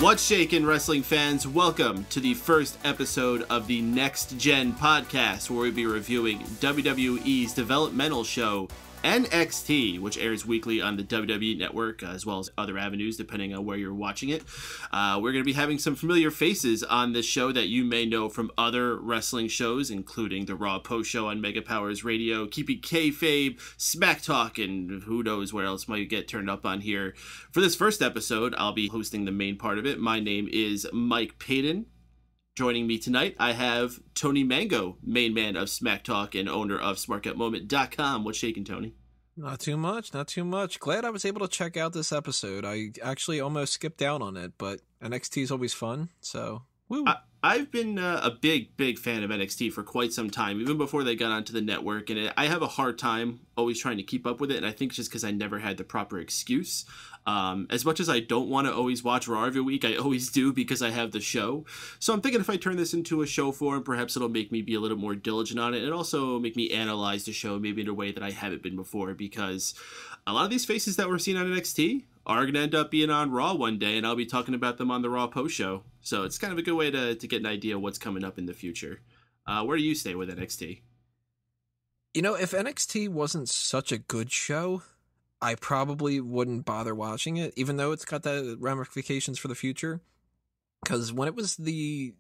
What's shakin', wrestling fans? Welcome to the first episode of the Next Gen podcast, where we'll be reviewing WWE's developmental show, NXT, which airs weekly on the WWE Network, as well as other avenues, depending on where you're watching it. We're going to be having some familiar faces on this show that you may know from other wrestling shows, including the Raw Post Show on Mega Powers Radio, Keeping Kayfabe, Smack Talk, and who knows where else might get turned up on here. For this first episode, I'll be hosting the main part of it. My name is Mike Paden. Joining me tonight, I have Tony Mango, main man of Smack Talk and owner of SmartGetMoment.com. What's shaking, Tony? Not too much. Glad I was able to check out this episode. I actually almost skipped out on it, but NXT is always fun, so woo. I've been a big fan of NXT for quite some time, even before they got onto the network, and I have a hard time always trying to keep up with it, and I think it's just because I never had the proper excuse. As much as I don't want to always watch Raw every week, I always do because I have the show. So I'm thinking if I turn this into a show form, perhaps it'll make me be a little more diligent on it, and also make me analyze the show maybe in a way that I haven't been before, because a lot of these faces that we're seeing on NXT are going to end up being on Raw one day, and I'll be talking about them on the Raw Post Show. So it's kind of a good way to get an idea of what's coming up in the future. Where do you stay with NXT? You know, if NXT wasn't such a good show, I probably wouldn't bother watching it, even though it's got the ramifications for the future. Because when it was the,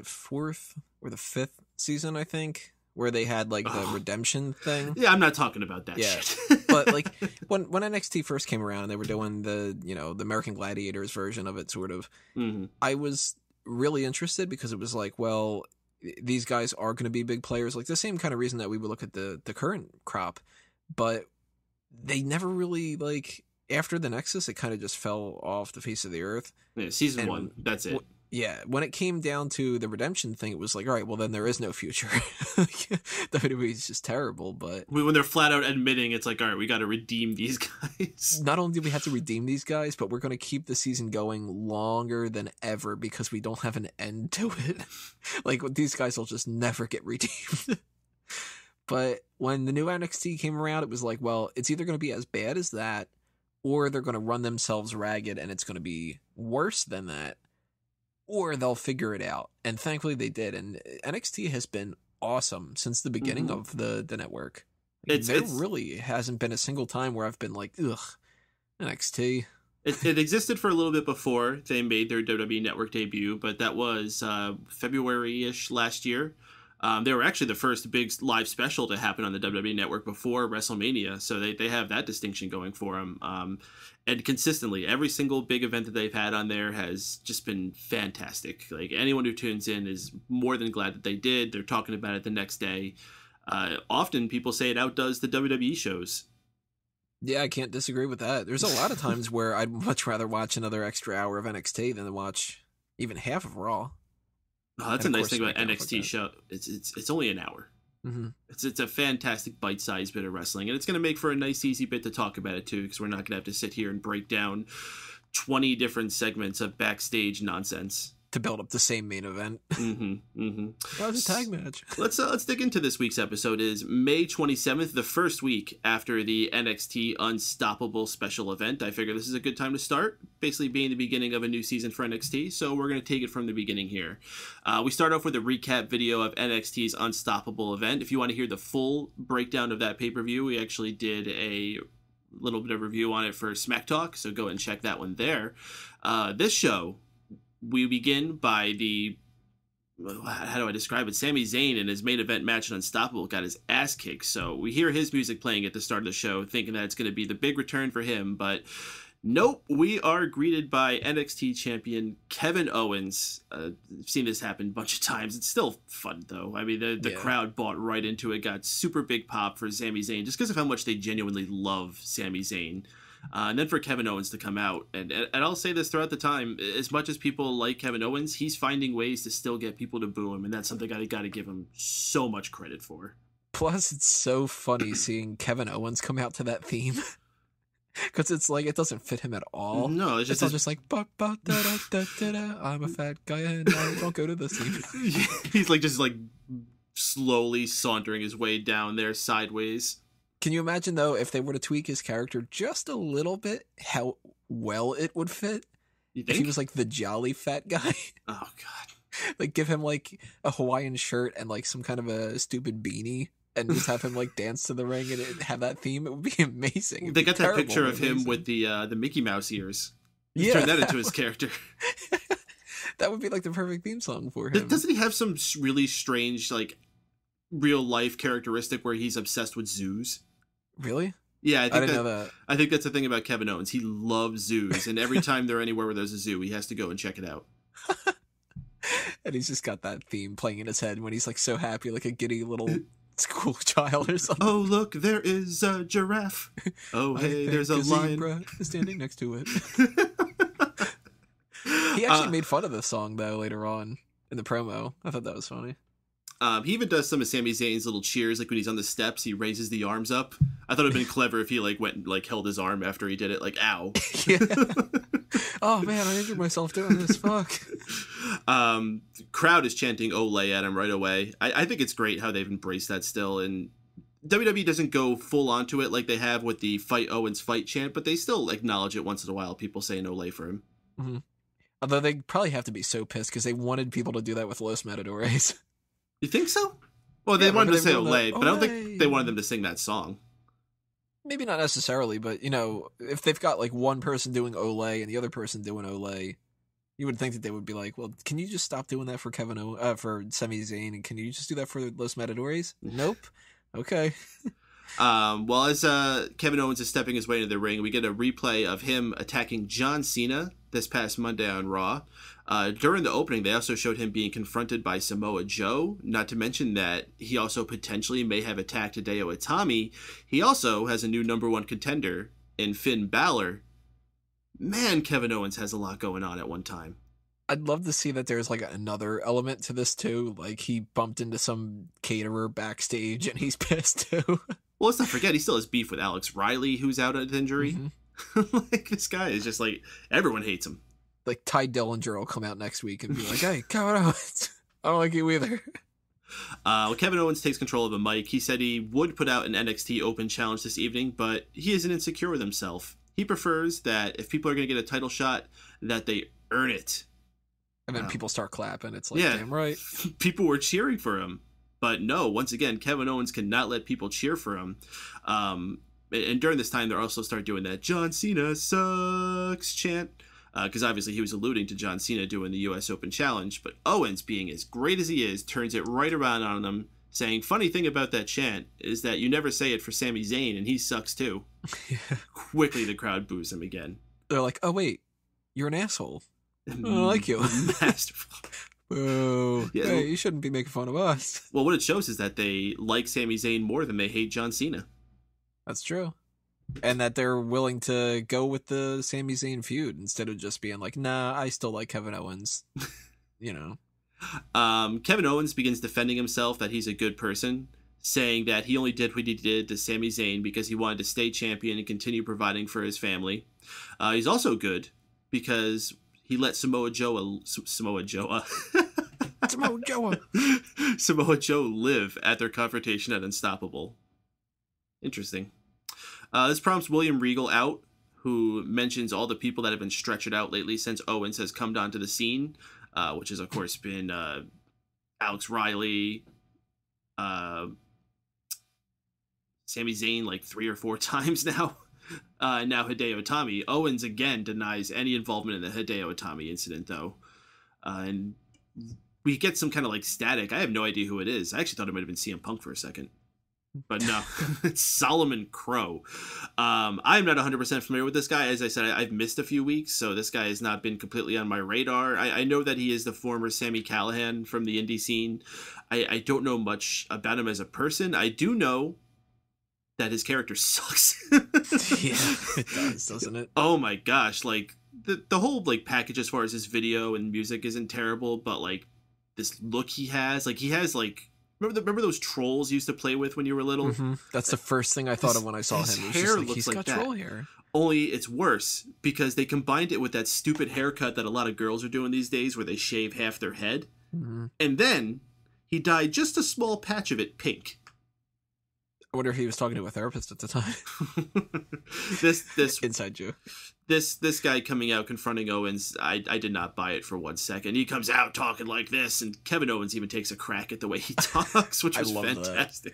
fourth or the fifth season, I think, where they had like the redemption thing. Yeah, I'm not talking about that shit. But like when NXT first came around and they were doing the American Gladiators version of it, sort of, I was really interested because it was like, well, these guys are going to be big players, like the same kind of reason that we would look at the current crop, but they never really, like, after the Nexus, it kind of just fell off the face of the earth. Yeah, season one, that's it. Yeah, when it came down to the redemption thing, it was like, all right, well, then there is no future. WWE is just terrible, but when they're flat out admitting it's like, all right, we got to redeem these guys. Not only do we have to redeem these guys, but we're going to keep the season going longer than ever because we don't have an end to it. Like, these guys will just never get redeemed. But when the new NXT came around, it was like, well, it's either going to be as bad as that, or they're going to run themselves ragged and it's going to be worse than that, or they'll figure it out. And thankfully they did. And NXT has been awesome since the beginning of the network. There really hasn't been a single time where I've been like, ugh, NXT. It existed for a little bit before they made their WWE Network debut, but that was February-ish last year. They were actually the first big live special to happen on the WWE Network before WrestleMania, so they have that distinction going for them. And consistently, every single big event that they've had on there has just been fantastic. Like, anyone who tunes in is more than glad that they did. They're talking about it the next day. Often people say it outdoes the WWE shows. Yeah, I can't disagree with that. There's a lot of times where I'd much rather watch another extra hour of NXT than to watch even half of Raw. Oh, that's a nice thing about NXT show. It's only an hour. Mm-hmm. It's a fantastic bite-sized bit of wrestling, and it's going to make for a nice, easy bit to talk about it too, because we're not going to have to sit here and break down 20 different segments of backstage nonsense to build up the same main event. That was a tag match. Let's dig into this week's episode. It is May 27th, the first week after the NXT Unstoppable special event. I figure this is a good time to start, basically being the beginning of a new season for NXT, so we're going to take it from the beginning here. We start off with a recap video of NXT's Unstoppable event. If you want to hear the full breakdown of that pay-per-view, we actually did a little bit of review on it for Smack Talk, so go and check that one there. This show, we begin by how do I describe it? Sami Zayn in his main event match in Unstoppable got his ass kicked. So we hear his music playing at the start of the show, thinking that it's going to be the big return for him. But nope, we are greeted by NXT champion Kevin Owens. I've seen this happen a bunch of times. It's still fun, though. I mean, the crowd bought right into it, got super big pop for Sami Zayn, just because of how much they genuinely love Sami Zayn. And then for Kevin Owens to come out, and I'll say this throughout the time, as much as people like Kevin Owens, he's finding ways to still get people to boo him, and that's something I got to give him so much credit for. Plus, it's so funny seeing Kevin Owens come out to that theme. Because it's like, it doesn't fit him at all. No, it's just all just like, I'm a fat guy and I don't go to the theme. He's like, just like slowly sauntering his way down there sideways. Can you imagine, though, if they were to tweak his character just a little bit, how well it would fit? You If think? he was like the jolly fat guy, Oh god. like give him like a Hawaiian shirt and like some kind of a stupid beanie, and just have him like dance to the ring and have that theme, it would be amazing. It'd They be got that terrible, picture but of him amazing. with the Mickey Mouse ears. Yeah, Turn that into his character. that would be like the perfect theme song for him. Doesn't he have some really strange, like, real life characteristic where he's obsessed with zoos? Really? Yeah, I didn't know that. I think that's the thing about Kevin Owens. He loves zoos, and every time they're anywhere where there's a zoo, he has to go and check it out. And he's just got that theme playing in his head when he's like so happy, like a giddy little school child or something. Oh, look, there is a giraffe. Oh, hey, there's a lion. Zebra standing next to it. He actually made fun of the song though later on in the promo. I thought that was funny. He even does some of Sami Zayn's little cheers, like when he's on the steps, he raises the arms up. I thought it'd been clever if he like went and like held his arm after he did it, like ow. Yeah. Oh man, I injured myself doing this. Fuck. The crowd is chanting "Olay" at him right away. I think it's great how they've embraced that still, and WWE doesn't go full onto it like they have with the "Fight Owens, Fight" chant, but they still acknowledge it once in a while. People saying "Olay" for him. Mm-hmm. Although they probably have to be so pissed because they wanted people to do that with Los Matadores. You think so? Well, they wanted to say "Olay," but I don't think Olay. they wanted them to sing that song. Maybe not necessarily, but you know, if they've got like one person doing Olay and the other person doing Olay, you would think that they would be like, "Well, can you just stop doing that for for Sami Zayn, and can you just do that for Los Matadores?" Nope. Okay. Well, as Kevin Owens is stepping his way into the ring, we get a replay of him attacking John Cena this past Monday on Raw. During the opening, they also showed him being confronted by Samoa Joe, not to mention that he also potentially may have attacked Hideo Itami. He also has a new #1 contender in Finn Balor. Man, Kevin Owens has a lot going on at one time. I'd love to see that there's like another element to this too. Like he bumped into some caterer backstage and he's pissed too. Well, let's not forget, he still has beef with Alex Riley, who's out with injury. Mm-hmm. Like, this guy is just like, everyone hates him. Like Ty Dillinger will come out next week and be like, "Hey, Kevin Owens, I don't like you either." Well, Kevin Owens takes control of a mic. He said he would put out an NXT Open challenge this evening, but he isn't insecure with himself. He prefers that if people are going to get a title shot, that they earn it. And then people start clapping. It's like, yeah, damn right. People were cheering for him. But no, once again, Kevin Owens cannot let people cheer for him. And during this time, they also start doing that John Cena sucks chant. Because obviously he was alluding to John Cena doing the U.S. Open Challenge. But Owens, being as great as he is, turns it right around on them, saying, funny thing about that chant is that you never say it for Sami Zayn, and he sucks too. Yeah. Quickly, the crowd boos him again. They're like, oh, wait, you're an asshole. I don't like you. Masterful. Boo. Yeah, hey, you shouldn't be making fun of us. Well, what it shows is that they like Sami Zayn more than they hate John Cena. That's true. And that they're willing to go with the Sami Zayn feud instead of just being like, nah, I still like Kevin Owens. You know. Kevin Owens begins defending himself that he's a good person, saying that he only did what he did to Sami Zayn because he wanted to stay champion and continue providing for his family. He's also good because he let Samoa Joe live at their confrontation at Unstoppable. Interesting. This prompts William Regal out, who mentions all the people that have been stretchered out lately since Owens has come onto the scene, which has, of course, been Alex Riley, Sami Zayn like 3 or 4 times now, and now Hideo Itami. Owens, again, denies any involvement in the Hideo Itami incident, though. And we get some kind of like static. I have no idea who it is. I actually thought it might have been CM Punk for a second. But no, it's Solomon Crowe. I'm not 100% familiar with this guy. As I said, I've missed a few weeks, so this guy has not been completely on my radar. I know that he is the former Sami Callihan from the indie scene. I don't know much about him as a person. I do know that his character sucks. Yeah, it does, doesn't it? Oh my gosh, like the whole like package as far as his video and music isn't terrible, but like this look he has like Remember those trolls you used to play with when you were little? Mm-hmm. That's the first thing I thought of when I saw him. His hair looks he's like got that. Troll hair. Only it's worse because they combined it with that stupid haircut that a lot of girls are doing these days where they shave half their head. Mm-hmm. And then he dyed just a small patch of it pink. I wonder if he was talking to a therapist at the time. This inside joke. This guy coming out confronting Owens, I did not buy it for 1 second. He comes out talking like this, and Kevin Owens even takes a crack at the way he talks, which was fantastic.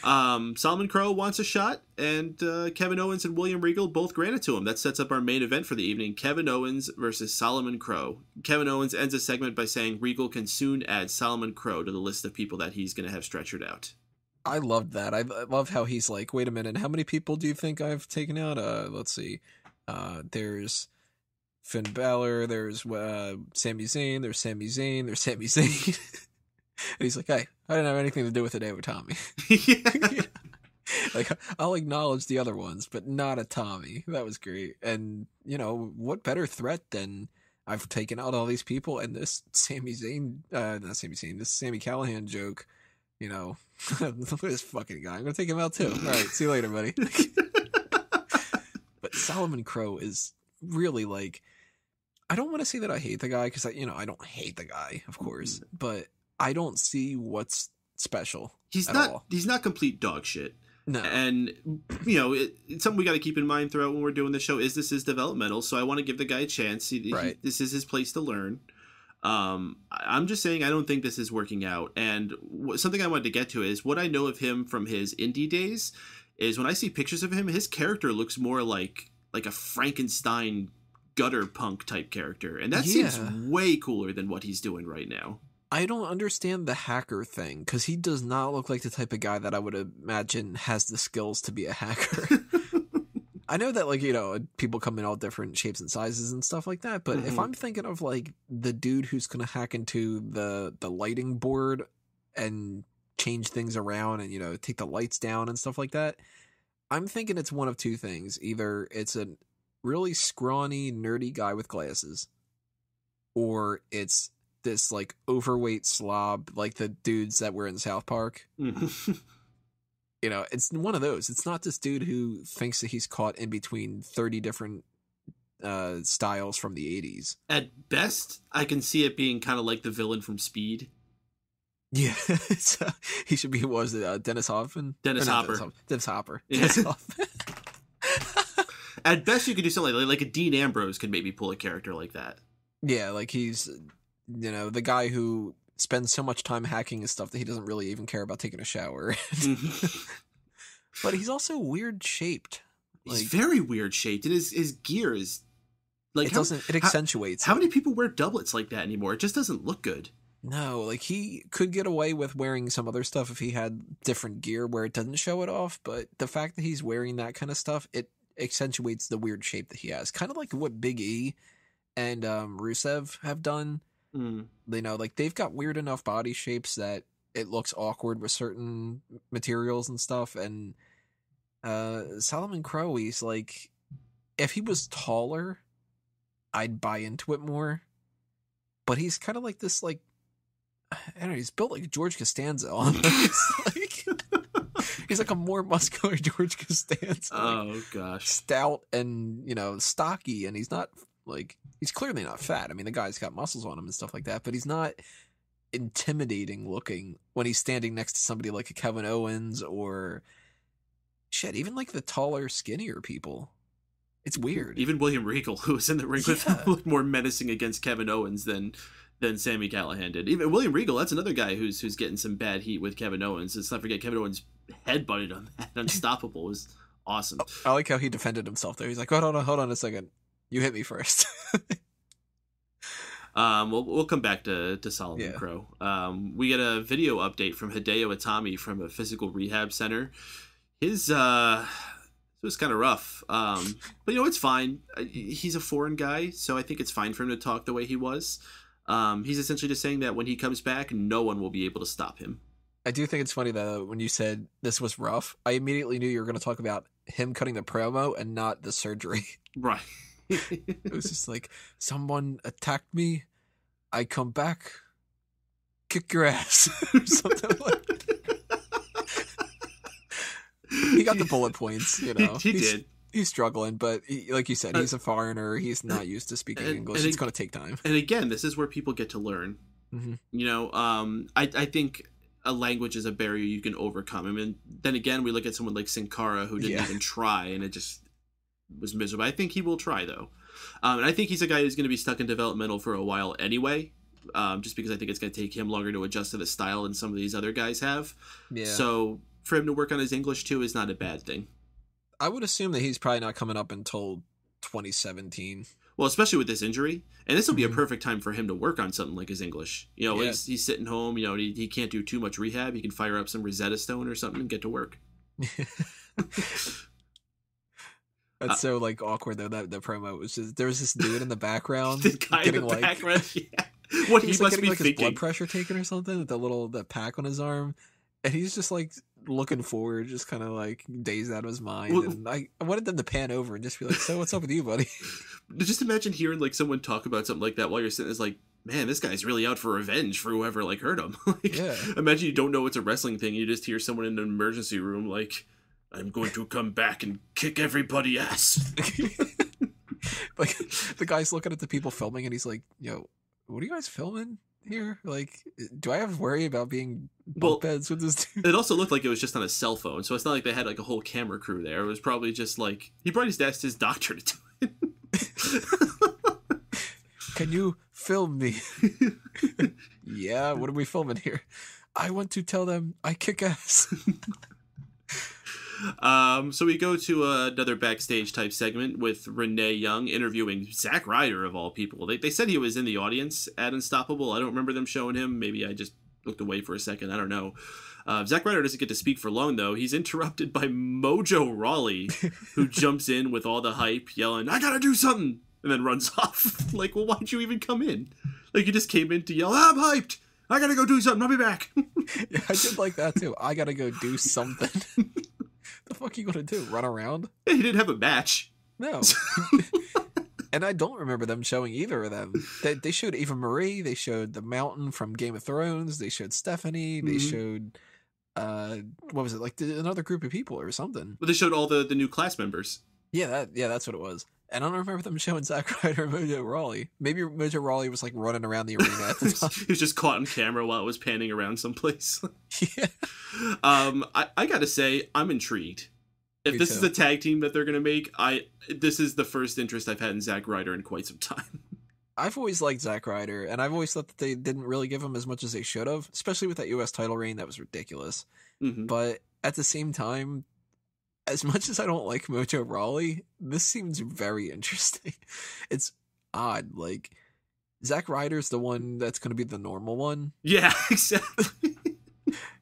Solomon Crowe wants a shot, and Kevin Owens and William Regal both grant it to him. That sets up our main event for the evening, Kevin Owens versus Solomon Crowe. Kevin Owens ends a segment by saying Regal can soon add Solomon Crowe to the list of people that he's going to have stretchered out. I loved that. I love how he's like, wait a minute, how many people do you think I've taken out? Let's see. There's Finn Balor, there's Sami Zayn, there's Sami Zayn, there's Sami Zayn. And he's like, hey, I didn't have anything to do with it today with Tommy. Yeah. Like, I'll acknowledge the other ones, but not a Tommy. That was great. And, you know, what better threat than I've taken out all these people, and this Sami Zayn, not Sami Zayn, this Sami Callihan joke, you know, look at this fucking guy. I'm going to take him out too. All right, see you later, buddy. But Solomon Crowe is really like, I don't want to say that I hate the guy because I don't hate the guy, of course, but I don't see what's special. He's not complete dog shit. No. And, you know, it's something we got to keep in mind throughout when we're doing the show is this is developmental, so I want to give the guy a chance. This is his place to learn. I'm just saying I don't think this is working out. And something I wanted to get to is what I know of him from his indie days is when I see pictures of him, his character looks more like a Frankenstein gutter punk type character. And that seems way cooler than what he's doing right now. I don't understand the hacker thing because he does not look like the type of guy that I would imagine has the skills to be a hacker. I know that, like, you know, people come in all different shapes and sizes and stuff like that. But if I'm thinking of like the dude who's going to hack into the lighting board and change things around and, you know, take the lights down and stuff like that, I'm thinking it's one of two things. Either it's a really scrawny, nerdy guy with glasses, or it's this like overweight slob like the dudes that were in South Park. You know, it's one of those. It's not this dude who thinks that he's caught in between 30 different styles from the 80s. At best, I can see it being kind of like the villain from Speed. Yeah, he should be. What was it? Dennis Hoffman? Dennis Hopper. Dennis Hopper. Yeah. Dennis Hoffman. At best, you could do something like a Dean Ambrose could maybe pull a character like that. Yeah, like he's, you know, the guy who spends so much time hacking his stuff that he doesn't really even care about taking a shower. But he's also weird shaped. Like, he's very weird shaped, and his gear is like it accentuates. How many people wear doublets like that anymore? It just doesn't look good. No, like he could get away with wearing some other stuff if he had different gear where it doesn't show it off, but the fact that he's wearing that kind of stuff, it accentuates the weird shape that he has. Kind of like what Big E and Rusev have done. You know, like they've got weird enough body shapes that it looks awkward with certain materials and stuff. And Solomon Crowe, he's like, if he was taller, I'd buy into it more. But he's kind of like this, like, I don't know, he's built like George Costanza almost. He's like a more muscular George Costanza. Oh, gosh. Stout and, you know, stocky, and he's not, like, he's clearly not fat. I mean, the guy's got muscles on him and stuff like that, but he's not intimidating looking when he's standing next to somebody like a Kevin Owens or, shit, even like the taller, skinnier people. It's weird. Even William Regal, who was in the ring with him, looked more menacing against Kevin Owens than Sami Callihan did. Even William Regal, that's another guy who's getting some bad heat with Kevin Owens. Let's not forget Kevin Owens headbutted on that. Unstoppable was awesome. I like how he defended himself there. He's like, hold on a second. You hit me first. We'll come back to Solomon Crowe. We get a video update from Hideo Itami from a physical rehab center. His it was kind of rough, but you know, it's fine. He's a foreign guy, so I think it's fine for him to talk the way he was. He's essentially just saying that when he comes back, no one will be able to stop him. I do think it's funny though when you said this was rough. I immediately knew you were going to talk about him cutting the promo and not the surgery. Right. It was just like, someone attacked me, I come back, kick your ass, or something like that. He got the bullet points, you know. He did. He's struggling, but like you said, he's a foreigner. He's not used to speaking English. It's going to take time. And again, this is where people get to learn. Mm-hmm. You know, I think a language is a barrier you can overcome. I mean, then again, we look at someone like Sin Cara who didn't even try, and it just... was miserable. I think he will try, though. And I think he's a guy who's going to be stuck in developmental for a while anyway, just because I think it's going to take him longer to adjust to the style than some of these other guys have. Yeah. So for him to work on his English, too, is not a bad thing. I would assume that he's probably not coming up until 2017. Well, especially with this injury. And this will be a perfect time for him to work on something like his English. You know, he's sitting home, you know, he can't do too much rehab. He can fire up some Rosetta Stone or something and get to work. That's so like awkward though. That the promo was just there was this dude in the background, the guy in the background. Yeah. What he must like, be like thinking? His blood pressure taken or something with the pack on his arm, and he's just like looking forward, just kind of like dazed out of his mind. Well, and I wanted them to pan over and just be like, "So what's up with you, buddy?" Just imagine hearing like someone talk about something like that while you're sitting there, like, man, this guy's really out for revenge for whoever like hurt him. Like, yeah. Imagine you don't know it's a wrestling thing. You just hear someone in an emergency room like, I'm going to come back and kick everybody ass. Like the guy's looking at the people filming and he's like, yo, what are you guys filming here? Like, do I have to worry about being bunk beds with this dude? It also looked like it was just on a cell phone, so it's not like they had like a whole camera crew there. It was probably just like, he probably just asked his doctor to do it. Can you film me? Yeah, what are we filming here? I want to tell them I kick ass. So we go to another backstage type segment with Renee Young interviewing Zack Ryder of all people. They said he was in the audience at Unstoppable. I don't remember them showing him. Maybe I just looked away for a second. I don't know. Zack Ryder doesn't get to speak for long, though. He's interrupted by Mojo Rawley, who jumps in with all the hype, yelling, I gotta do something, and then runs off. Like, well, why'd you even come in? Like, you just came in to yell, I'm hyped! I gotta go do something, I'll be back. Yeah, I did like that, too. I gotta go do something. The fuck you gonna do? Run around? He didn't have a match. No. And I don't remember them showing either of them. They showed Eva Marie, they showed the Mountain from Game of Thrones, they showed Stephanie, they showed what was it, like another group of people or something. Well, they showed all the new class members. Yeah, that's what it was. And I don't remember them showing Zack Ryder and Mojo Rawley. Maybe Mojo Rawley was like running around the arena at the time. He was just caught on camera while it was panning around someplace. Yeah. I gotta say, I'm intrigued. If this is a tag team that they're gonna make, this is the first interest I've had in Zack Ryder in quite some time. I've always liked Zack Ryder, and I've always thought that they didn't really give him as much as they should have, especially with that U.S. title reign. That was ridiculous. Mm-hmm. But at the same time, as much as I don't like Mojo Rawley, this seems very interesting. It's odd. Like, Zack Ryder's the one that's going to be the normal one. Yeah, exactly.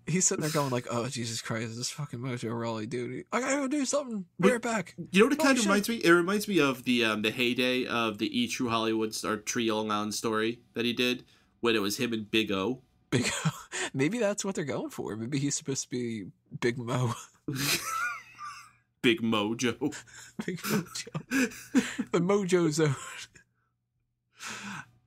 He's sitting there going like, oh, Jesus Christ, this fucking Mojo Rawley dude. I gotta go do something. Be right back. You know what it kind of reminds me? It reminds me of the heyday of the E! True Hollywood or Tree Long Island story that he did when it was him and Big O. Big O. Maybe that's what they're going for. Maybe he's supposed to be Big Mo. Big Mojo. Big Mojo. The Mojo Zone.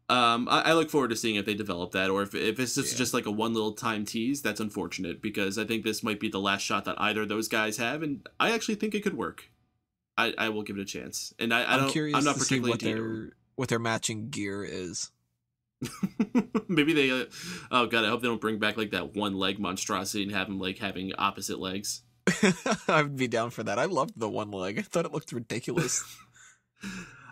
I look forward to seeing if they develop that, or if it's just like a one little time tease. That's unfortunate because I think this might be the last shot that either of those guys have, and I actually think it could work. I will give it a chance, and I'm curious. I'm not to particularly see what their matching gear is. Maybe they. Oh god, I hope they don't bring back like that one leg monstrosity and have them like having opposite legs. I would be down for that. I loved the one leg. I thought it looked ridiculous.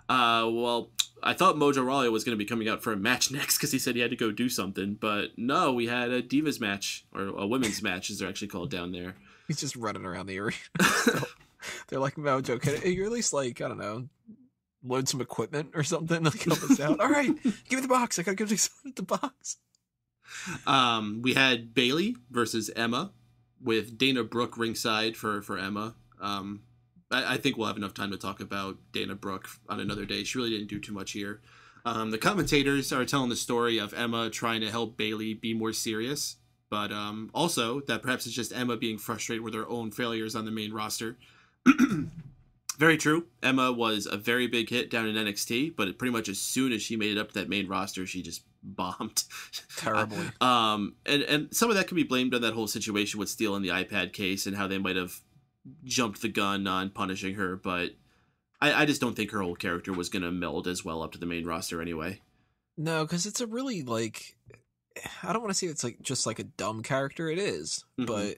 Well, I thought Mojo Rawley was going to be coming out for a match next because he said he had to go do something, but no, we had a Divas match, or a women's match as they're actually called down there. He's just running around the arena. So, they're like, Mojo, can you at least, like, I don't know, load some equipment or something to help us out? All right, give me the box. I got to give you the box. We had Bayley versus Emma with Dana Brooke ringside for Emma. I think we'll have enough time to talk about Dana Brooke on another day. She really didn't do too much here. The commentators are telling the story of Emma trying to help Bayley be more serious, but also that perhaps it's just Emma being frustrated with her own failures on the main roster. Very true. Emma was a very big hit down in NXT, but pretty much as soon as she made it up to that main roster, she just bombed. Terribly. And some of that can be blamed on that whole situation with stealing the iPad case and how they might have jumped the gun on punishing her, but I just don't think her whole character was going to meld as well up to the main roster anyway. No, because it's a really, like, I don't want to say it's like just like a dumb character. It is, but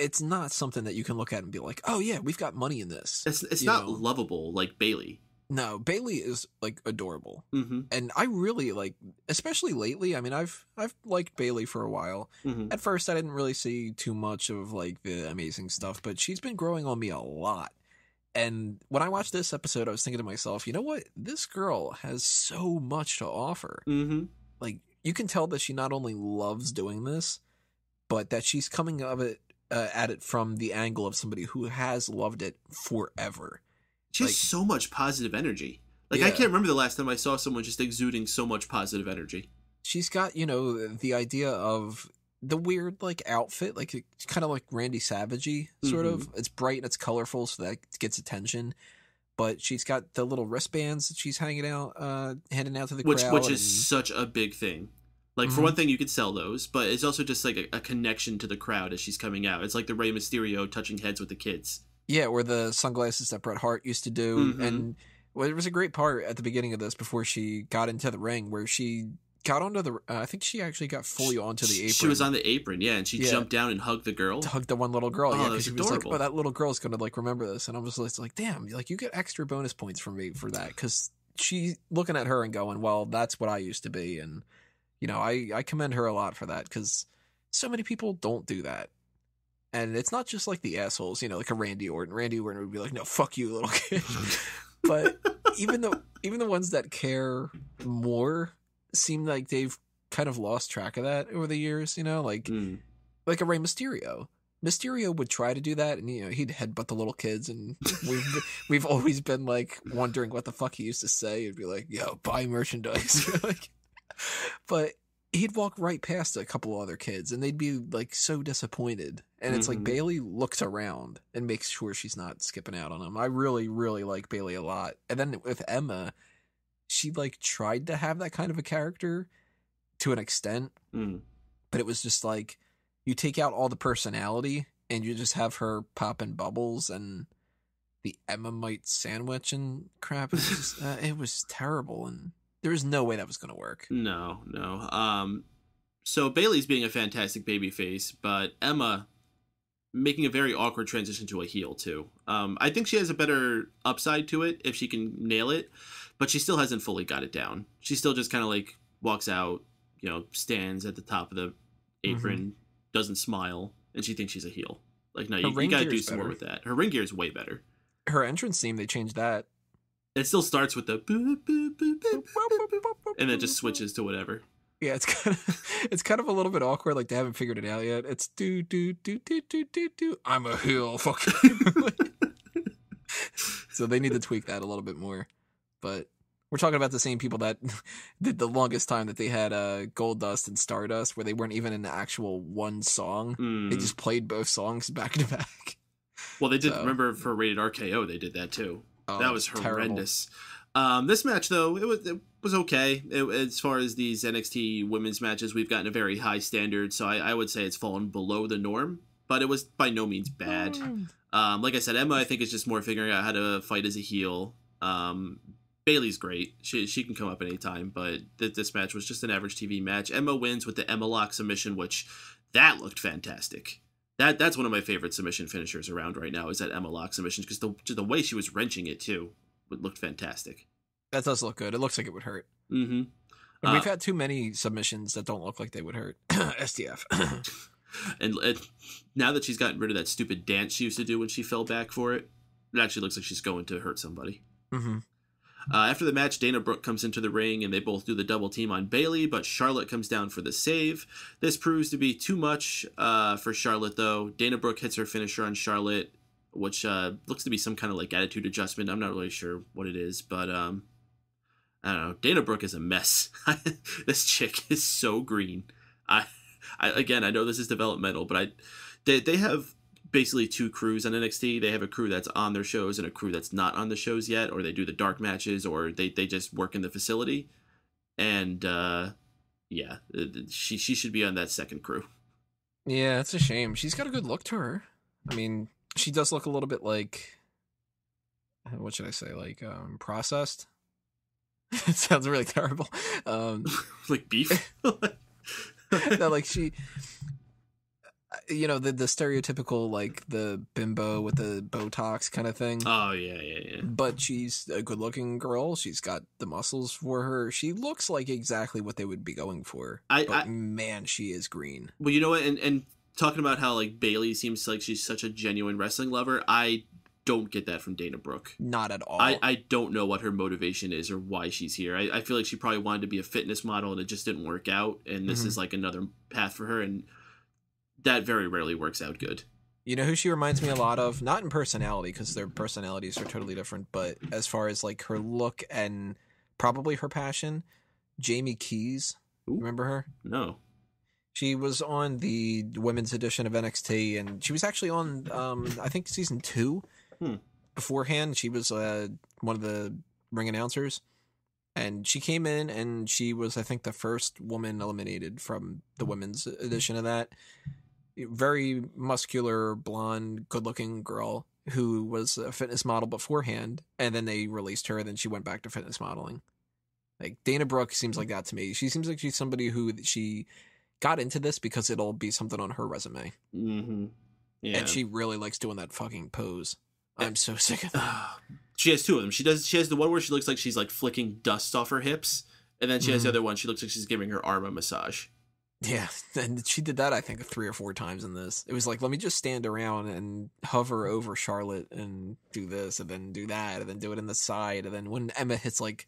it's not something that you can look at and be like, oh yeah, we've got money in this. It's not lovable like Bayley. No, Bayley is like adorable, Mm-hmm. and I really like, especially lately. I mean, I've liked Bayley for a while. Mm-hmm. At first, I didn't really see too much of like the amazing stuff, but she's been growing on me a lot. And when I watched this episode, I was thinking to myself, you know what? This girl has so much to offer. Mm-hmm. Like, you can tell that she not only loves doing this, but that she's coming of it at it from the angle of somebody who has loved it forever. She has so much positive energy. Like, I can't remember the last time I saw someone just exuding so much positive energy. She's got, the idea of the weird, like, outfit, like, it's kind of like Randy Savage-y, sort of. It's bright and it's colorful, so that gets attention. But she's got the little wristbands that she's handing out to the crowd. Which is such a big thing. Like, for one thing, you could sell those, but it's also just, like, a connection to the crowd as she's coming out. It's like the Rey Mysterio touching heads with the kids. Yeah, or the sunglasses that Bret Hart used to do. And there was a great part at the beginning of this before she got into the ring where she got onto the... I think she actually got fully onto the apron. She was on the apron, yeah, and she jumped down and hugged the girl. Hugged the one little girl, yeah, because she was adorable. like, oh, that little girl's going to, like, remember this. And I was like, damn, like, you get extra bonus points from me for that, because she's looking at her and going, well, that's what I used to be, and... I commend her a lot for that, because so many people don't do that. And it's not just like the assholes, like a Randy Orton. Randy Orton would be like, no, fuck you, little kid. But even the ones that care more seem like they've kind of lost track of that over the years, like a Rey Mysterio. Mysterio would try to do that, and he'd headbutt the little kids, and we've always been like wondering what the fuck he used to say. He'd be like, yo, buy merchandise. But he'd walk right past a couple other kids, and they'd be like so disappointed. And it's like Bayley looks around and makes sure she's not skipping out on him. I really, really like Bayley a lot. And then with Emma, she like tried to have that kind of a character to an extent, but it was just like you take out all the personality and you just have her popping bubbles and the Emma-mite sandwich and crap. It was terrible, and there was no way that was going to work. No. So Bayley's being a fantastic babyface, but Emma making a very awkward transition to a heel too. I think she has a better upside to it if she can nail it, but she still hasn't fully got it down. She still just kind of like walks out, stands at the top of the apron, doesn't smile, and she thinks she's a heel. Like, no, you got to do some more with that. Her ring gear is way better. Her entrance theme, they changed that. It still starts with the boop, boop, boop, boop, boop, boop, boop, and then just switches to whatever. Yeah, it's kind of a little bit awkward, like they haven't figured it out yet. It's do do do do do do do. I'm a heel, fuck you. So they need to tweak that a little bit more. But we're talking about the same people that did the longest time that they had Goldust and Stardust, where they weren't even in the actual one song. They just played both songs back to back. Well, they did. Remember for Rated RKO, they did that too. Oh, that was horrendous. This match, though, it was okay. As far as these NXT women's matches, we've gotten a very high standard, so I would say it's fallen below the norm, but it was by no means bad. Like I said, Emma, I think, is just more figuring out how to fight as a heel. Bayley's great. She can come up anytime, but this match was just an average TV match. Emma wins with the Emma Lock submission, which that looked fantastic. That's one of my favorite submission finishers around right now, is that Emma Lock submission, because the way she was wrenching it too, it looked fantastic. That does look good. It looks like it would hurt. And we've had too many submissions that don't look like they would hurt. STF. And now that she's gotten rid of that stupid dance she used to do when she fell back for it, it actually looks like she's going to hurt somebody. After the match, Dana Brooke comes into the ring, and they both do the double team on Bayley, but Charlotte comes down for the save. This proves to be too much for Charlotte, though. Dana Brooke hits her finisher on Charlotte, which looks to be some kind of like attitude adjustment. I'm not really sure what it is, but I don't know. Dana Brooke is a mess. This chick is so green. Again, I know this is developmental, but they have basically two crews on NXT. They have a crew that's on their shows and a crew that's not on the shows yet, or they do the dark matches, or they just work in the facility. And yeah, she should be on that second crew. Yeah, it's a shame. She's got a good look to her. I mean, she does look a little bit like, what should I say, like processed. It sounds really terrible. Like beef. No, like You know, the stereotypical, like, the bimbo with the Botox kind of thing. Oh, yeah. But she's a good-looking girl. She's got the muscles for her. She looks like exactly what they would be going for. Man, she is green. Well, you know what? And talking about how, like, Bayley seems like she's such a genuine wrestling lover, I don't get that from Dana Brooke. Not at all. I don't know what her motivation is or why she's here. I feel like she probably wanted to be a fitness model and it just didn't work out. And this is, like, another path for her. And that very rarely works out good. You know who she reminds me a lot of? Not in personality, because their personalities are totally different, but as far as like her look and probably her passion, Jamie Keys. Ooh. Remember her? No. She was on the women's edition of NXT, and she was actually on, I think, season 2. Beforehand. She was one of the ring announcers. And she came in, and she was, I think, the first woman eliminated from the women's edition of that. Very muscular, blonde, good-looking girl who was a fitness model beforehand, and then they released her, and then she went back to fitness modeling. Like, Dana Brooke seems like that to me. She seems like she's somebody who she got into this because it'll be something on her resume. Mm-hmm. Yeah. And she really likes doing that fucking pose. I'm so sick of that. She has 2 of them. She has the one where she looks like she's, like, flicking dust off her hips, and then she has the other one. She looks like she's giving her arm a massage. Yeah, and she did that, I think, 3 or 4 times in this. It was like, let me just stand around and hover over Charlotte and do this, and then do that, and then do it in the side, and then when Emma hits, like,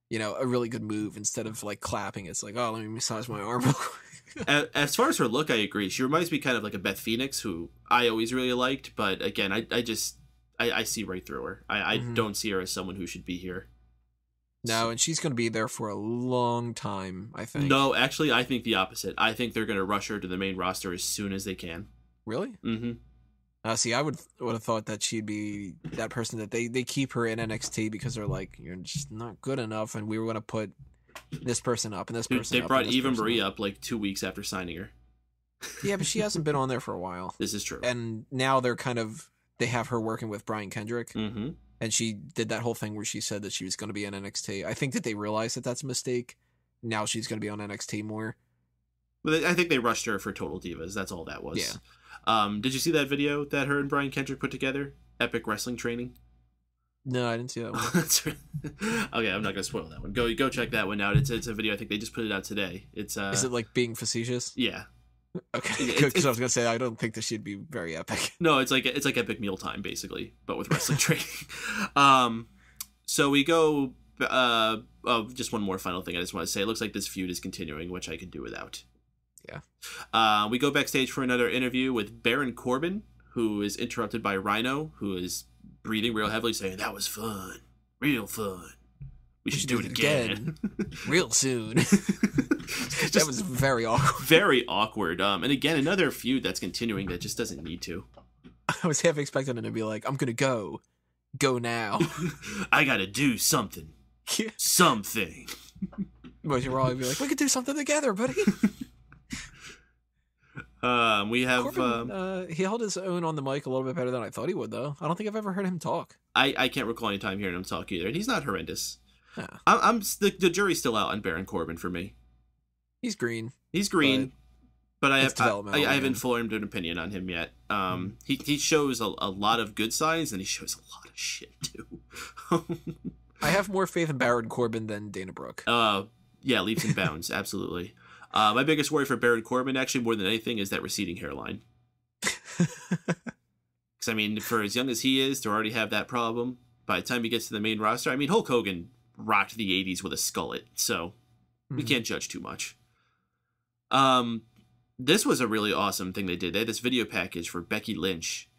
you know, a really good move, instead of, like, clapping, it's like, oh, let me massage my arm real quick. As far as her look, I agree. She reminds me kind of like a Beth Phoenix, who I always really liked, but again, I see right through her. I don't see her as someone who should be here. No, and she's going to be there for a long time, I think. No, actually, I think the opposite. I think they're going to rush her to the main roster as soon as they can. Really? Mm-hmm. See, I would have thought that she'd be that person that they keep her in NXT because they're like, you're just not good enough, and we were going to put this person up and this person up. They brought Eva Marie up like 2 weeks after signing her. Yeah, but she hasn't been on there for a while. This is true. And now they have her working with Brian Kendrick. Mm-hmm. And she did that whole thing where she said that she was going to be in NXT. I think that they realized that that's a mistake. Now she's going to be on NXT more. But I think they rushed her for Total Divas. That's all that was. Yeah. Did you see that video that her and Brian Kendrick put together? Epic wrestling training? No, I didn't see that one. Okay, I'm not going to spoil that one. Go check that one out. It's a video. I think they just put it out today. It's Is it like being facetious? Yeah. Okay, because I was gonna say I don't think this should be very epic. No, it's like Epic Mealtime basically, but with wrestling training. So we go. Just one more final thing I just want to say. It looks like this feud is continuing, which I could do without. Yeah. We go backstage for another interview with Baron Corbin, who is interrupted by Rhino, who is breathing real heavily, saying that was fun, real fun. We should do it again. Real soon. That was very awkward. Very awkward. And again, another feud that's continuing that just doesn't need to. I was half expecting it to be like, I'm going to go now. I got to do something. Something. But you're all be like, we could do something together, buddy. We have Corbin, he held his own on the mic a little bit better than I thought he would, though. I don't think I've ever heard him talk. I can't recall any time hearing him talk either, and he's not horrendous. Yeah. The jury's still out on Baron Corbin for me. He's green. But I haven't formed an opinion on him yet. He shows a lot of good signs, and he shows a lot of shit too. I have more faith in Baron Corbin than Dana Brooke. Yeah, leaps and bounds, absolutely. My biggest worry for Baron Corbin, actually more than anything, is that receding hairline. Because I mean, for as young as he is, to already have that problem, by the time he gets to the main roster, I mean, Hulk Hogan rocked the 80s with a skullet, so we can't judge too much. This was a really awesome thing they did. They had this video package for Becky Lynch,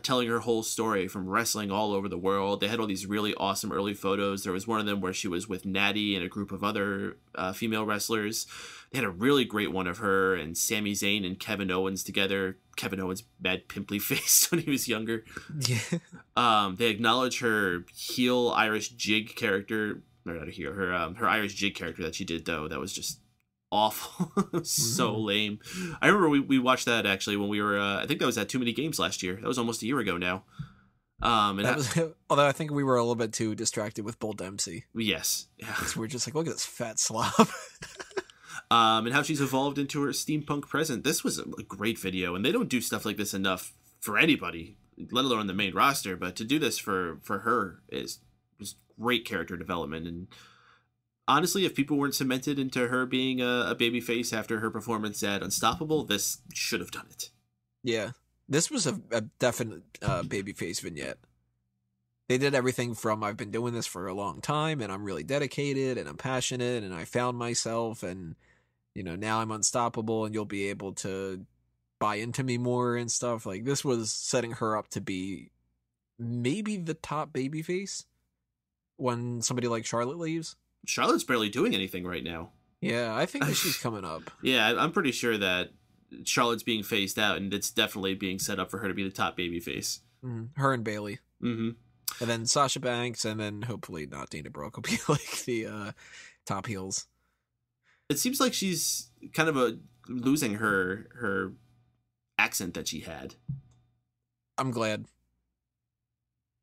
telling her whole story from wrestling all over the world. They had all these really awesome early photos. There was one of them where she was with Natty and a group of other female wrestlers. They had a really great one of her and Sami Zayn and Kevin Owens together. Kevin Owens mad pimply faced when he was younger. Yeah. They acknowledge her heel Irish jig character, or not a heel, her Irish jig character that she did though. That was just awful. So lame. I remember we watched that actually when we were I think that was at Too Many Games last year. That was almost a year ago now. Although I think we were a little bit too distracted with Bull Dempsey. Yes. Yeah. So we're just like, look at this fat slob. and how she's evolved into her steampunk present. This was a great video, and they don't do stuff like this enough for anybody, let alone the main roster. But to do this for her is great character development. And honestly, if people weren't cemented into her being a babyface after her performance at Unstoppable, this should have done it. Yeah, this was a definite babyface vignette. They did everything from I've been doing this for a long time, and I'm really dedicated, and I'm passionate, and I found myself, and now I'm unstoppable, and you'll be able to buy into me more and stuff. Like, this was setting her up to be maybe the top babyface when somebody like Charlotte leaves. Charlotte's barely doing anything right now. Yeah, I think that she's coming up. Yeah, I'm pretty sure that Charlotte's being phased out, and it's definitely being set up for her to be the top babyface. Her and Bayley. Mm-hmm. And then Sasha Banks, and then hopefully not Dana Brooke will be like the top heels. It seems like she's kind of losing her accent that she had. I'm glad.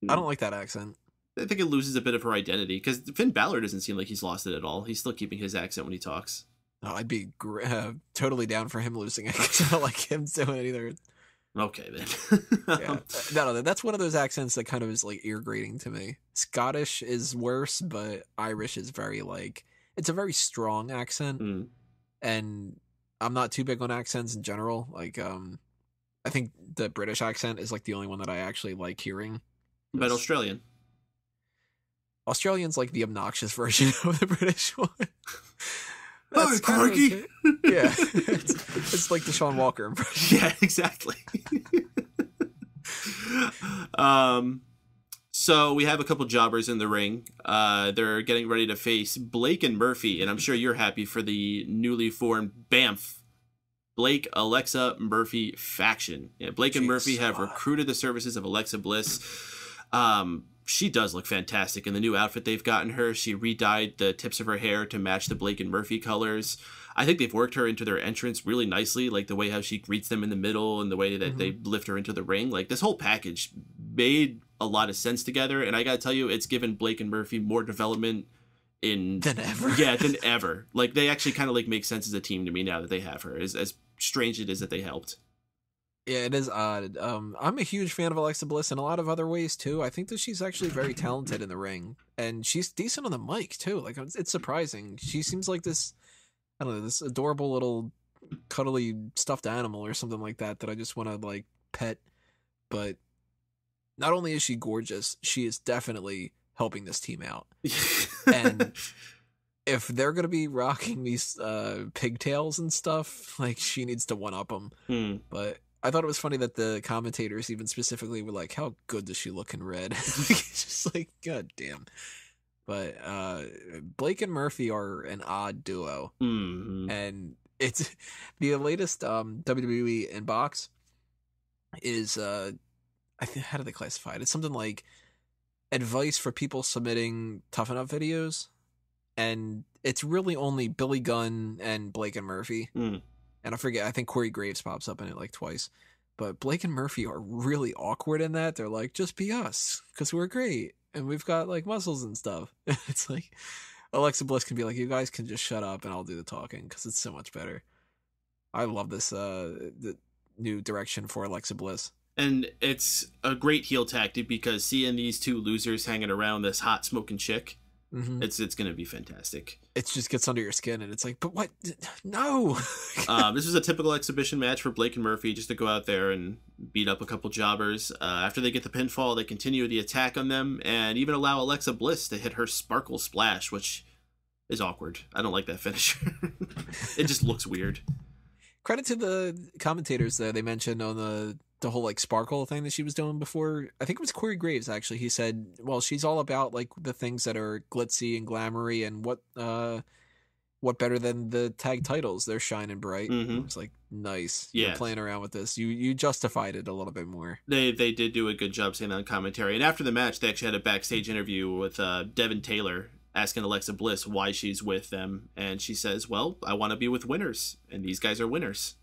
I don't like that accent. I think it loses a bit of her identity, because Finn Balor doesn't seem like he's lost it at all. He's still keeping his accent when he talks. Oh, I'd be totally down for him losing it, because I don't like him doing it either. Okay, then. Yeah. No, that's one of those accents that kind of is like ear grating to me. Scottish is worse, but Irish is very it's a very strong accent. And I'm not too big on accents in general. Like, I think the British accent is like the only one that I actually like hearing. But Australian's like the obnoxious version of the British one. Hi, Corky. Yeah, it's like the Sean Walker impression. Yeah, exactly. So we have a couple jobbers in the ring. They're getting ready to face Blake and Murphy, and I'm sure you're happy for the newly formed BAMF, Blake, Alexa, Murphy faction. Yeah, Blake and Murphy have recruited the services of Alexa Bliss. She does look fantastic in the new outfit they've gotten her. She re-dyed the tips of her hair to match the Blake and Murphy colors. I think they've worked her into their entrance really nicely, like the way how she greets them in the middle and the way that they lift her into the ring. Like, this whole package made a lot of sense together, and I gotta tell you, it's given Blake and Murphy more development than ever. Yeah, than ever. Like, they actually kind of like make sense as a team to me now that they have her, as strange it is that they helped. Yeah, it is odd. I'm a huge fan of Alexa Bliss in a lot of other ways too. I think that she's actually very talented in the ring, and she's decent on the mic too. Like, it's surprising. She seems like this, I don't know, this adorable little cuddly stuffed animal or something like that I just want to like pet. But not only is she gorgeous, she is definitely helping this team out. And if they're going to be rocking these pigtails and stuff, like, she needs to one-up them. But I thought it was funny that the commentators even specifically were like, how good does she look in red? It's just like, god damn. But Blake and Murphy are an odd duo. And it's the latest WWE inbox is, I think, how do they classify it? It's something like advice for people submitting Toughen Up videos. And it's really only Billy Gunn and Blake and Murphy. And I forget, I think Corey Graves pops up in it like twice. But Blake and Murphy are really awkward in that. They're like, just be us, because we're great. And we've got like muscles and stuff. It's like, Alexa Bliss can be like, you guys can just shut up and I'll do the talking, because it's so much better. I love this the new direction for Alexa Bliss. And it's a great heel tactic, because seeing these two losers hanging around this hot smoking chick, it's going to be fantastic. It just gets under your skin, and it's like, but what? No. This was a typical exhibition match for Blake and Murphy, just to go out there and beat up a couple jobbers. After they get the pinfall, they continue the attack on them, and even allow Alexa Bliss to hit her Sparkle Splash, which is awkward. I don't like that finisher. It just looks weird. Credit to the commentators that they mentioned on the whole like sparkle thing that she was doing before. I think it was Corey Graves, actually. He said, well, she's all about like the things that are glitzy and glamoury, and what better than the tag titles? They're shining bright. It's like, nice. Yeah. You're playing around with this. You justified it a little bit more. They did do a good job saying that on commentary. And after the match, they actually had a backstage interview with Devin Taylor, asking Alexa Bliss why she's with them. And she says, well, I want to be with winners, and these guys are winners.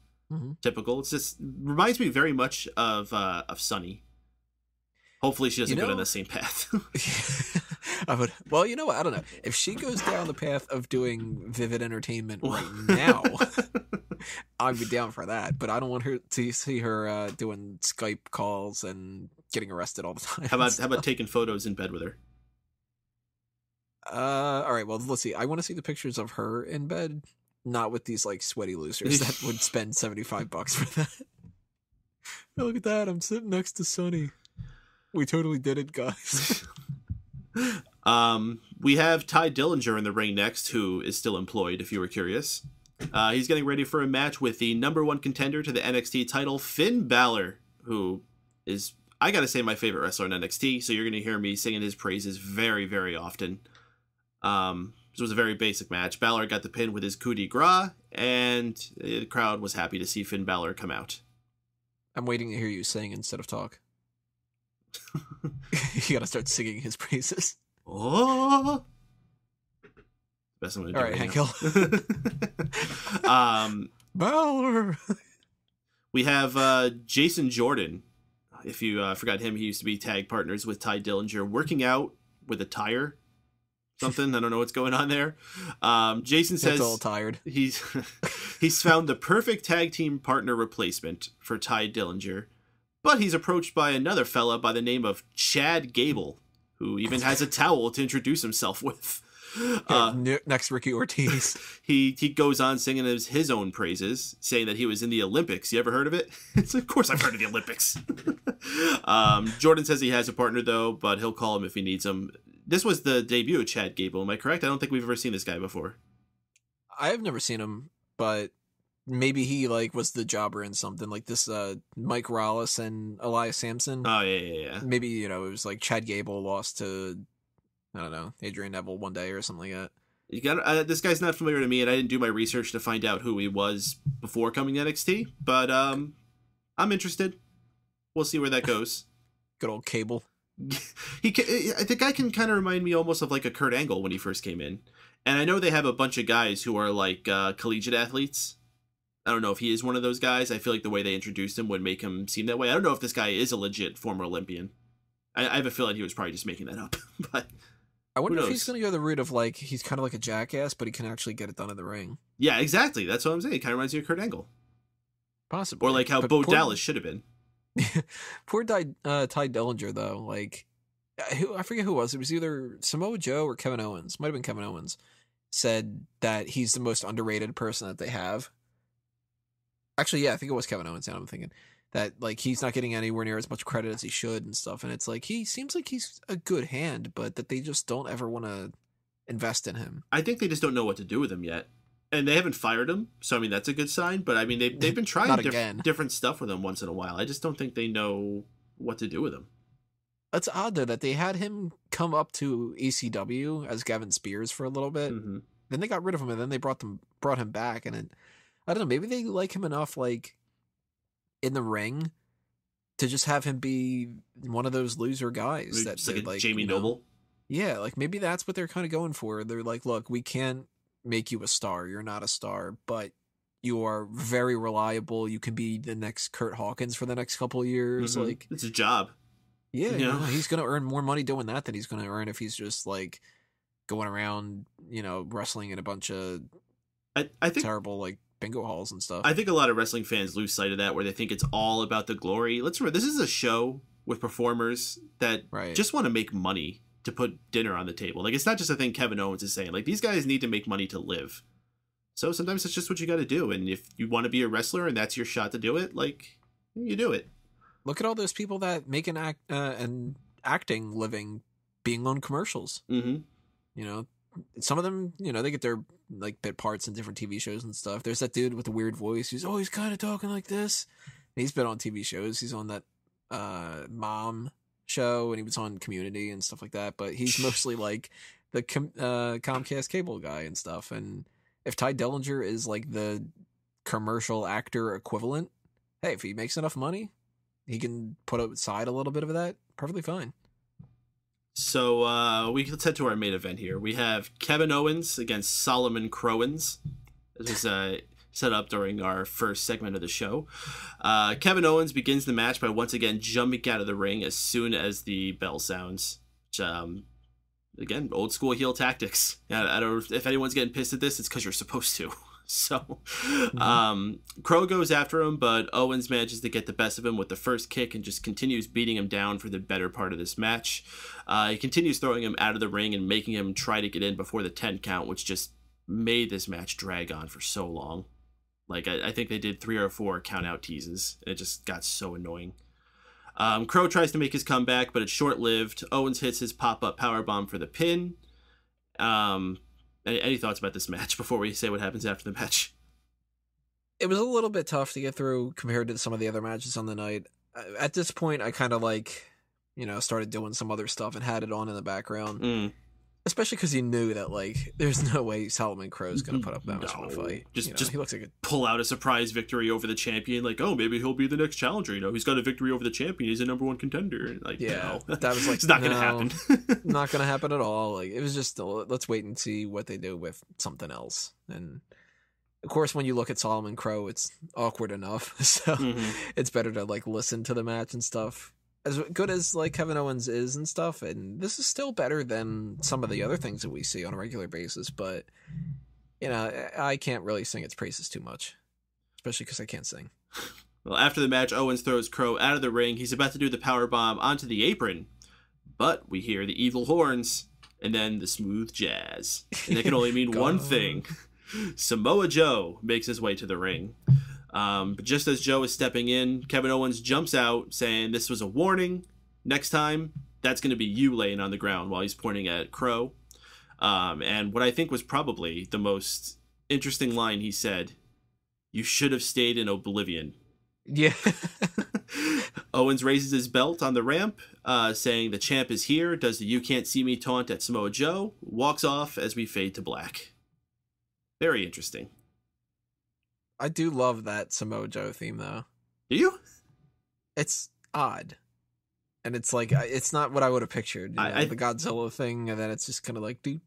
Typical. It's just reminds me very much of Sunny. Hopefully she doesn't go down the same path. I would. Well, you know what? I don't know. If she goes down the path of doing Vivid Entertainment right now, I'd be down for that. But I don't want her to see her doing Skype calls and getting arrested all the time. How about taking photos in bed with her? All right. Well, let's see. I want to see the pictures of her in bed, not with these like sweaty losers that would spend $75 for that. Oh, look at that! I'm sitting next to Sonny. We totally did it, guys. We have Ty Dillinger in the ring next, who is still employed, if you were curious. He's getting ready for a match with the #1 contender to the NXT title, Finn Balor, who is, I gotta say, my favorite wrestler in NXT, so you're gonna hear me singing his praises very, very often. This was a very basic match. Balor got the pin with his coup de grace, and the crowd was happy to see Finn Balor come out. I'm waiting to hear you sing instead of talk. You gotta start singing his praises. Oh, best I'm gonna do. All right, Hank Hill. Balor. We have Jason Jordan. If you forgot him, he used to be tag partners with Ty Dillinger, working out with a tire. Something, I don't know what's going on there. Jason says it's all tired. He's found the perfect tag team partner replacement for Ty Dillinger, but he's approached by another fella by the name of Chad Gable, who even has a towel to introduce himself with. Next Ricky Ortiz. He goes on singing his own praises, saying that he was in the Olympics. You ever heard of it? It's, of course I've heard of the Olympics. Jordan says he has a partner, though, but he'll call him if he needs him. This was the debut of Chad Gable, am I correct? I don't think we've ever seen this guy before. I've never seen him, but maybe he was the jobber in something like this. Mike Rollins and Elias Simpson. Oh yeah. Maybe it was like Chad Gable lost to, I don't know, Adrian Neville one day or something like that. You got this guy's not familiar to me, and I didn't do my research to find out who he was before coming to NXT. But I'm interested. We'll see where that goes. Good old Cable. The guy can kind of remind me almost of like a Kurt Angle when he first came in. And I know they have a bunch of guys who are like collegiate athletes. I don't know if he is one of those guys. I feel like the way they introduced him would make him seem that way. I don't know if this guy is a legit former Olympian. I have a feeling he was probably just making that up. But I wonder if he's going to go the route of he's kind of like a jackass, but he can actually get it done in the ring. Yeah, exactly. That's what I'm saying. It kind of reminds me of Kurt Angle. Possibly. Or like how Bo Dallas should have been. Poor Ty Dillinger, though. I forget who it was. It was either Samoa Joe or Kevin Owens. Might have been Kevin Owens. Said that he's the most underrated person that they have. Actually, yeah, I think it was Kevin Owens. Now I'm thinking that he's not getting anywhere near as much credit as he should and stuff. And it's he seems like he's a good hand, but that they just don't ever want to invest in him. I think they just don't know what to do with him yet. And they haven't fired him, so I mean that's a good sign. But I mean they've been trying different stuff with him once in a while. I just don't think they know what to do with him. That's odd though that they had him come up to ECW as Gavin Spears for a little bit. Mm-hmm. Then they got rid of him, and then they brought him back. And I don't know, maybe they like him enough in the ring to just have him be one of those loser guys that like a Jamie Noble. Yeah, maybe that's what they're kind of going for. They're like, look, we can't make you a star. You're not a star, but you are very reliable. You can be the next Kurt Hawkins for the next couple of years. Mm-hmm. It's a job. Yeah, he's going to earn more money doing that than he's going to earn if he's just going around, wrestling in a bunch of I think terrible bingo halls and stuff. I think a lot of wrestling fans lose sight of that, where they think it's all about the glory. Let's remember, this is a show with performers that just want to make money to put dinner on the table. It's not just a thing Kevin Owens is saying. These guys need to make money to live. So sometimes that's just what you got to do. And if you want to be a wrestler and that's your shot to do it, you do it. Look at all those people that make an acting living being on commercials. Mm-hmm. Some of them, they get their bit parts in different TV shows and stuff. There's that dude with the weird voice who's always kind of talking like this. He's been on TV shows. He's on that Mom show, and he was on Community and stuff like that. But he's mostly the Comcast cable guy and stuff. And if Ty Dillinger is the commercial actor equivalent, hey, if he makes enough money, he can put aside a little bit of that. Perfectly fine. So let's head to our main event here. We have Kevin Owens against Solomon Crowens. This is set up during our first segment of the show. Kevin Owens begins the match by once again jumping out of the ring as soon as the bell sounds. Which, again, old school heel tactics. I don't know if anyone's getting pissed at this, it's because you're supposed to. So, Crowe goes after him, but Owens manages to get the best of him with the first kick and just continues beating him down for the better part of this match. He continues throwing him out of the ring and making him try to get in before the 10 count, which just made this match drag on for so long. Like, I think they did 3 or 4 count-out teases. It just got so annoying. Crowe tries to make his comeback, but it's short-lived. Owens hits his pop-up powerbomb for the pin. Any thoughts about this match before we say what happens after the match? It was a little bit tough to get through compared to some of the other matches on the night. At this point, I kind of started doing some other stuff and had it on in the background. Especially because you knew that, there's no way Solomon Crow's going to put up that much of a fight. Just he looks like pull out a surprise victory over the champion. Maybe he'll be the next challenger. He's got a victory over the champion. He's a number 1 contender. That was it's not going to happen. Not going to happen at all. It was just, let's wait and see what they do with something else. And, of course, when you look at Solomon Crowe, it's awkward enough. So it's better to, listen to the match and stuff. As good as Kevin Owens is and stuff, and this is still better than some of the other things that we see on a regular basis, but I can't really sing its praises too much, especially because I can't sing. Well, after the match, Owens throws Crowe out of the ring. He's about to do the powerbomb onto the apron, but we hear the evil horns and then the smooth jazz, and that can only mean one thing. Samoa Joe makes his way to the ring. But just as Joe is stepping in, Kevin Owens jumps out saying this was a warning. Next time, that's going to be you laying on the ground while he's pointing at Crowe. And what I think was probably the most interesting line he said, "You should have stayed in oblivion." Yeah. Owens raises his belt on the ramp, saying the champ is here, does the "you can't see me" taunt at Samoa Joe, walks off as we fade to black. Very interesting. I do love that Samoa Joe theme, though. Do you? It's odd. And it's it's not what I would have pictured. The Godzilla thing, and then it's just kind of do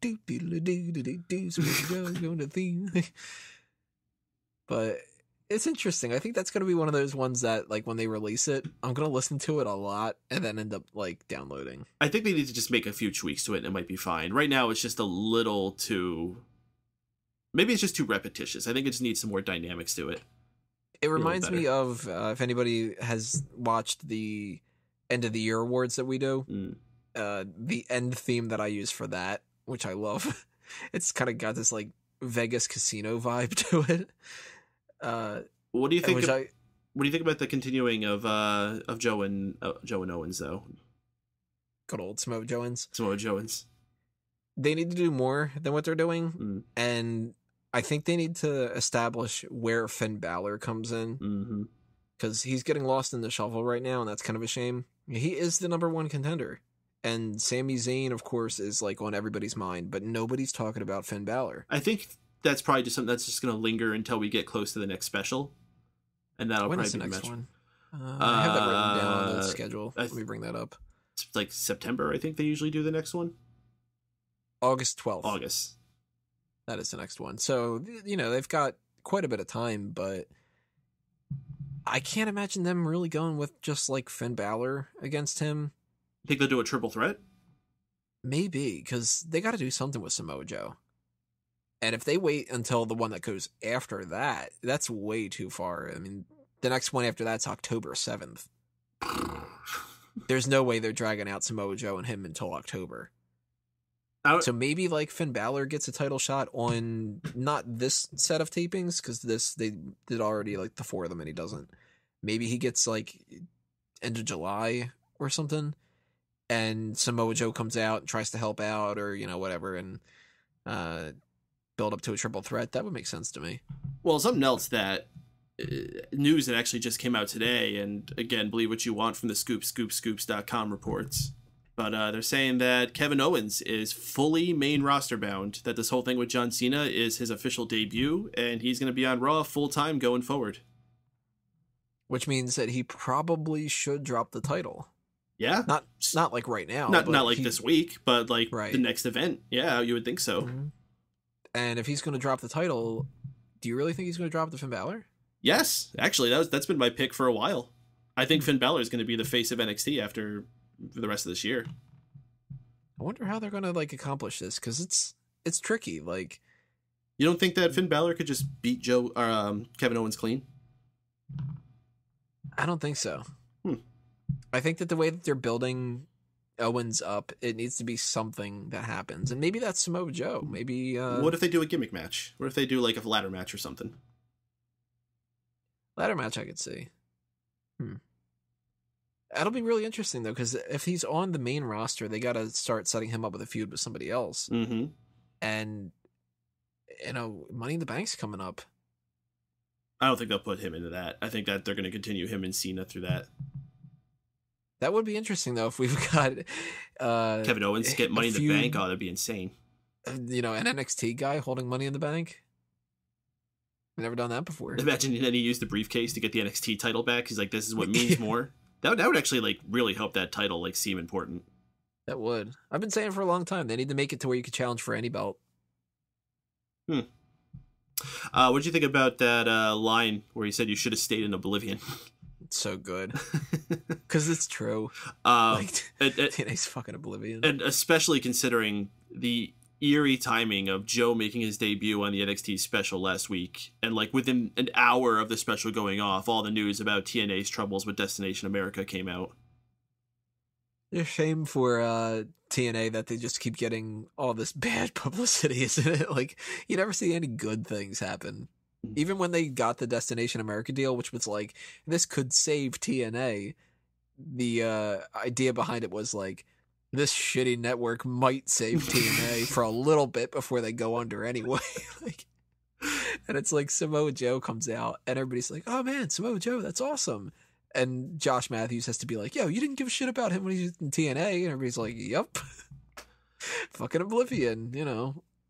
Samoa Joe going to theme. But it's interesting. I think that's going to be one of those ones that, when they release it, I'm going to listen to it a lot and then end up, downloading. I think they need to just make a few tweaks to it and it might be fine. Right now, it's just a little too... Maybe it's just too repetitious. I think it just needs some more dynamics to it. It reminds me of, if anybody has watched the end of the year awards that we do, the end theme that I use for that, which I love. It's kind of got this Vegas casino vibe to it. What do you think? What do you think about the continuing of Joe and Owens though? Good old Samoa Jones. Samoa Jones. They need to do more than what they're doing, and I think they need to establish where Finn Balor comes in, because he's getting lost in the shuffle right now, and that's kind of a shame. He is the number 1 contender, and Sami Zayn, of course, is on everybody's mind, but nobody's talking about Finn Balor. I think that's probably just something that's just going to linger until we get close to the next special, and that'll when probably is the be next the one. I have that written down on the schedule. Let me bring that up. It's September, I think they usually do the next one. August 12th. August. That is the next one. So, they've got quite a bit of time, but I can't imagine them really going with just Finn Balor against him. Think they'll do a triple threat? Maybe, because they got to do something with Samoa Joe. And if they wait until the one that goes after that, that's way too far. I mean, the next one after that's October 7th. There's no way they're dragging out Samoa Joe and him until October. So maybe Finn Balor gets a title shot on not this set of tapings, because they did already the 4 of them and he doesn't. Maybe he gets end of July or something, and Samoa Joe comes out and tries to help out or whatever, and build up to a triple threat. That would make sense to me. Well, something else that news that actually just came out today, and again, believe what you want from the scoopscoops.com reports. But they're saying that Kevin Owens is fully main roster bound, that this whole thing with John Cena is his official debut, and he's going to be on Raw full-time going forward. Which means that he probably should drop the title. Yeah. Not right now. Not this week, but right. The next event. Yeah, you would think so. Mm-hmm. And if he's going to drop the title, Do you really think he's going to drop to Finn Balor? Yes, actually, that's been my pick for a while. I think Finn Balor is going to be the face of NXT for the rest of this year. I wonder how they're going to like accomplish this, because it's tricky. Like, you don't think that Finn Balor could just beat Kevin Owens clean? I don't think so. I think that the way that they're building Owens up, it needs to be something that happens, and maybe that's Samoa Joe. Maybe what if they do a gimmick match? What if they do like a ladder match or something? Ladder match, I could see. That'll be really interesting though, because if he's on the main roster, they got to start setting him up with a feud with somebody else. Mm-hmm. And Money in the Bank's coming up. I don't think they'll put him into that. I think that they're going to continue him and Cena through that. That would be interesting though if we've got Kevin Owens get Money in the Bank. Oh, that'd be insane. An NXT guy holding Money in the Bank. I've never done that before. Imagine that he used the briefcase to get the NXT title back. He's like, "This is what means more." That would actually like really help that title like seem important. That would. I've been saying for a long time they need to make it to where you could challenge for any belt. What did you think about that line where he said you should have stayed in Oblivion? It's so good. Because it's true. TNA's fucking Oblivion. And especially considering the eerie timing of Joe making his debut on the NXT special last week. And like within an hour of the special going off, all the news about TNA's troubles with Destination America came out. It's a shame for TNA that they just keep getting all this bad publicity, isn't it? Like, you never see any good things happen. Even when they got the Destination America deal, which was like, this could save TNA, the idea behind it was like, this shitty network might save TNA for a little bit before they go under anyway. And it's like Samoa Joe comes out and everybody's like, oh man, Samoa Joe, that's awesome. And Josh Matthews has to be like, yo, you didn't give a shit about him when he was in TNA. And everybody's like, yep. Fucking Oblivion,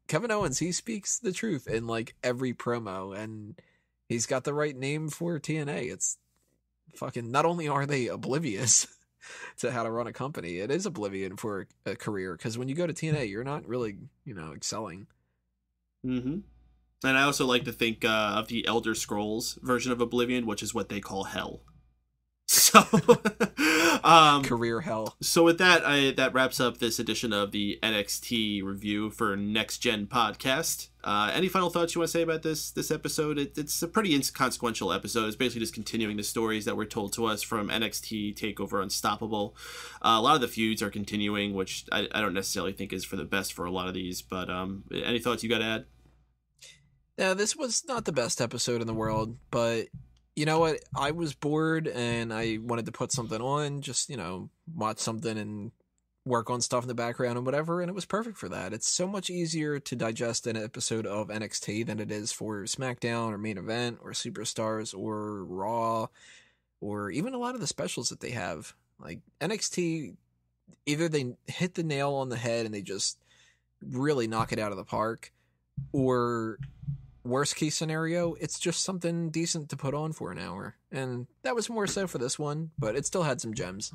Kevin Owens, he speaks the truth in like every promo, and he's got the right name for TNA. It's fucking, not only are they oblivious to how to run a company, it is Oblivion for a career, because when you go to TNA, you're not really, excelling. Mm-hmm. And I also like to think of the Elder Scrolls version of Oblivion, which is what they call hell. So career hell. So with that, that wraps up this edition of the NXT review for Next Gen Podcast. Any final thoughts you want to say about this episode? It's a pretty inconsequential episode. It's basically just continuing the stories that were told to us from NXT TakeOver Unstoppable. A lot of the feuds are continuing, which I don't necessarily think is for the best for a lot of these. But any thoughts you got to add? Yeah, this was not the best episode in the world, but you know what? I was bored and I wanted to put something on, just, watch something and work on stuff in the background and whatever, and it was perfect for that. It's so much easier to digest an episode of NXT than it is for SmackDown or Main Event or Superstars or Raw or even a lot of the specials that they have. Like NXT, either they hit the nail on the head and they just really knock it out of the park, or worst case scenario, it's just something decent to put on for an hour. And that was more so for this one, but it still had some gems.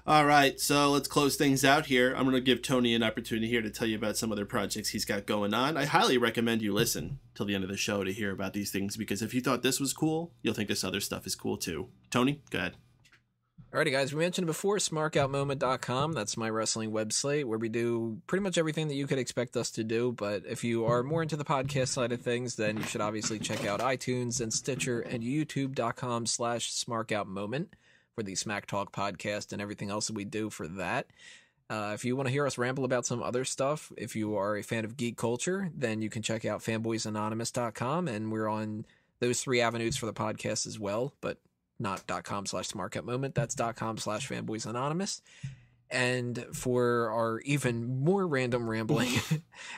All right, so let's close things out here. I'm going to give Tony an opportunity here to tell you about some other projects he's got going on. I highly recommend you listen till the end of the show to hear about these things, because if you thought this was cool, you'll think this other stuff is cool too. Tony, go ahead. Alrighty, guys, we mentioned before, smarkoutmoment.com. That's my wrestling website where we do pretty much everything that you could expect us to do. But if you are more into the podcast side of things, then you should obviously check out iTunes and Stitcher and youtube.com/smarkoutmoment for the Smack Talk podcast and everything else that we do for that. If you want to hear us ramble about some other stuff, if you are a fan of geek culture, then you can check out fanboysanonymous.com, and we're on those three avenues for the podcast as well, but not .com/smarkoutmoment. That's .com/fanboysanonymous. And for our even more random rambling,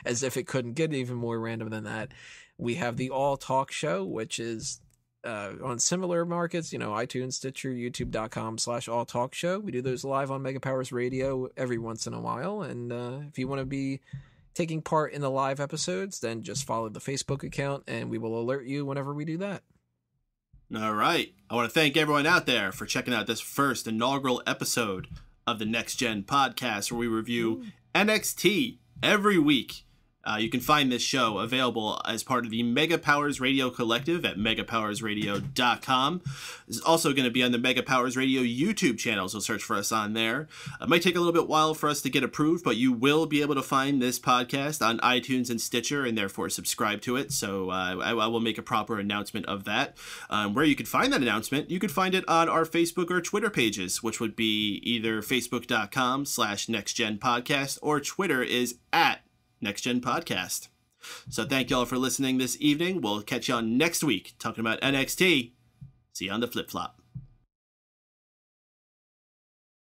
as if it couldn't get even more random than that, we have the All Talk Show, which is on similar markets, iTunes, Stitcher, youtube.com/All Talk Show. We do those live on Mega Powers Radio every once in a while. And if you want to be taking part in the live episodes, then just follow the Facebook account and we will alert you whenever we do that. All right. I want to thank everyone out there for checking out this first inaugural episode of the Next Gen Podcast, where we review NXT every week. You can find this show available as part of the Mega Powers Radio Collective at megapowersradio.com. This is also going to be on the Mega Powers Radio YouTube channel, so search for us on there. It might take a little bit while for us to get approved, but you will be able to find this podcast on iTunes and Stitcher, and therefore subscribe to it. So I will make a proper announcement of that. Where you can find that announcement, you could find it on our Facebook or Twitter pages, which would be either facebook.com/nextgenpodcast or Twitter is at Next Gen Podcast. So thank y'all for listening this evening. We'll catch y'all next week talking about NXT. See you on the flip flop.